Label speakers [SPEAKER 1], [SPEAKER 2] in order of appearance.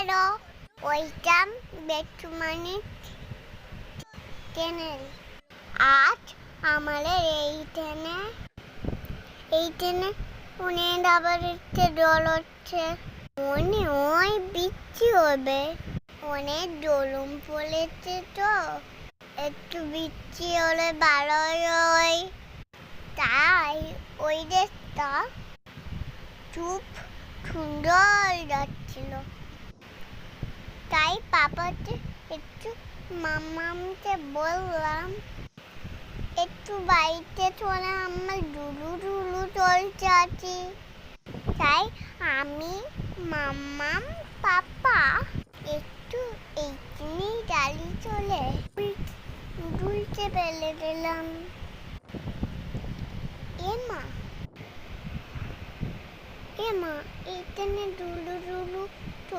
[SPEAKER 1] Hello, welcome back to my channel. আজ আমাদের এই ট্রেনে অনেক আবার জল হচ্ছে, অনেক বৃষ্টি হবে, অনেক দোলন পড়েছে, তো একটু বৃষ্টি হলে ভালোই হয়। তাই ওই দেশটা খুব সুন্দর যাচ্ছিল। তাই পাপাকে একটু মামাকে বললাম একটু বাড়িতে চলে, আমার ডুলু চলছে আছি। তাই আমি মাম্মাম পাপা একটু এইখানে দাঁড়িয়ে চলে দুলতে ফেলে দিলাম। এমা এইখানে ডুলু